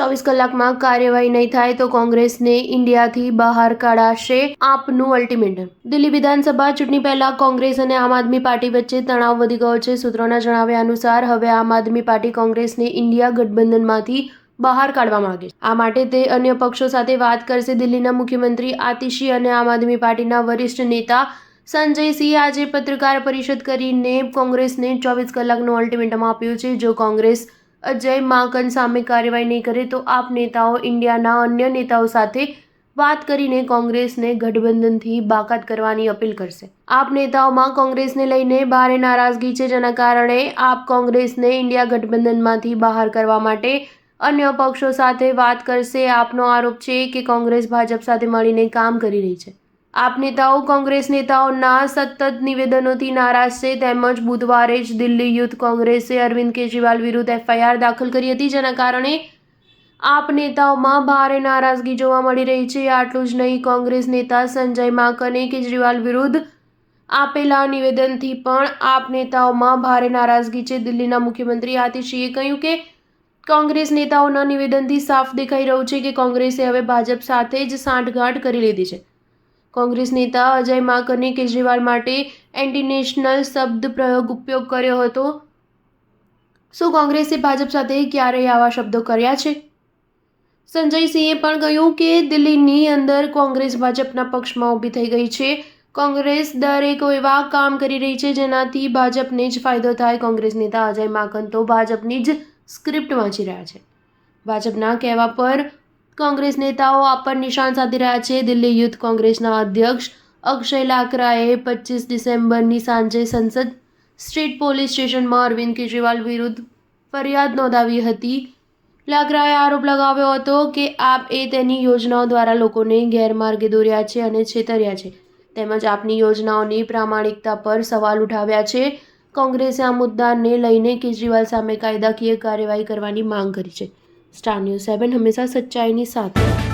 24 કલાકમાં કાર્યવાહી નહીં થાય તો કોંગ્રેસને ઇન્ડિયાથી બહાર કાઢાશે આપનું અલ્ટિમેટમ. દિલ્હી વિધાનસભા ચૂંટણી પહેલા કોંગ્રેસ અને આમ આદમી પાર્ટી વચ્ચે તણાવ વધી ગયો છે. સૂત્રોના જણાવ્યા અનુસાર હવે આમ આદમી પાર્ટી કોંગ્રેસને ઇન્ડિયા ગઠબંધનમાંથી બહાર કાઢવા માંગે છે. આ માટે તે અન્ય પક્ષો સાથે વાત કરશે. દિલ્હીના મુખ્યમંત્રી આતિશી અને આમ આદમી પાર્ટીના વરિષ્ઠ નેતા સંજય સિંહે આજે પત્રકાર પરિષદ કરીને કોંગ્રેસને 24 કલાકનું અલ્ટિમેટમ આપ્યું છે. જો કોંગ્રેસ અજય માકન સામે કાર્યવાહી નહીં કરે તો આપ નેતાઓ ઇન્ડિયાના અન્ય નેતાઓ સાથે વાત કરીને કોંગ્રેસને ગઠબંધનથી બાકાત કરવાની અપીલ કરશે. આપ નેતાઓમાં કોંગ્રેસને લઈને ભારે નારાજગી છે, જેના કારણે આપ કોંગ્રેસને ઇન્ડિયા ગઠબંધનમાંથી બહાર કરવા માટે અન્ય પક્ષો સાથે વાત કરશે. આપનો આરોપ છે કે કોંગ્રેસ ભાજપ સાથે મળીને કામ કરી રહી છે. આપ નેતાઓ કોંગ્રેસ નેતાઓના સતત નિવેદનોથી નારાજ છે. તેમજ બુધવારે જ દિલ્હી યુથ કોંગ્રેસે અરવિંદ કેજરીવાલ વિરુદ્ધ FIR દાખલ કરી હતી, જેના કારણે આપ નેતાઓમાં ભારે નારાજગી જોવા મળી રહી છે. આટલું જ નહીં, કોંગ્રેસ નેતા સંજય માકને કેજરીવાલ વિરુદ્ધ આપેલા નિવેદનથી પણ આપ નેતાઓમાં ભારે નારાજગી છે. દિલ્હીના મુખ્યમંત્રી આતિશીએ કહ્યું કે કોંગ્રેસ નેતાઓના નિવેદનથી સાફ દેખાઈ રહ્યું છે કે કોંગ્રેસે હવે ભાજપ સાથે જ સાંઠગાંઠ કરી લીધી છે. કોંગ્રેસ નેતા અજય માકને કેજરીવાલ માટે એન્ટી નેશનલ શબ્દ ઉપયોગ કર્યો હતો. શું કોંગ્રેસે ભાજપ સાથે ક્યારેય આવા શબ્દો કર્યા છે? સંજય સિંહે પણ કહ્યું કે દિલ્હીની અંદર કોંગ્રેસ ભાજપના પક્ષમાં ઊભી થઈ ગઈ છે. કોંગ્રેસ દરેક એવા કામ કરી રહી છે જેનાથી ભાજપને જ ફાયદો થાય. કોંગ્રેસ નેતા અજય માકન તો ભાજપની જ સ્ક્રિપ્ટ વાંચી રહ્યા છે. ભાજપના કહેવા પર કોંગ્રેસ નેતાઓ આપ પર નિશાન સાધી રહ્યા છે. દિલ્હી યુથ કોંગ્રેસના અધ્યક્ષ અક્ષય લાકરાએ 25 ડિસેમ્બરની સાંજે સંસદ સ્ટ્રીટ પોલીસ સ્ટેશનમાં અરવિંદ કેજરીવાલ વિરુદ્ધ ફરિયાદ નોંધાવી હતી. લાકરાએ આરોપ લગાવ્યો હતો કે આપ તેની યોજનાઓ દ્વારા લોકોને ગેરમાર્ગે દોર્યા છે અને છેતર્યા છે. તેમજ આપની યોજનાઓની પ્રામાણિકતા પર સવાલ ઉઠાવ્યા છે. કોંગ્રેસે આ મુદ્દાને લઈને કેજરીવાલ સામે કાયદાકીય કાર્યવાહી કરવાની માંગ કરી છે. સ્ટાર ન્યૂઝ 7 હંમેશા સચ્ચાઈની સાથે.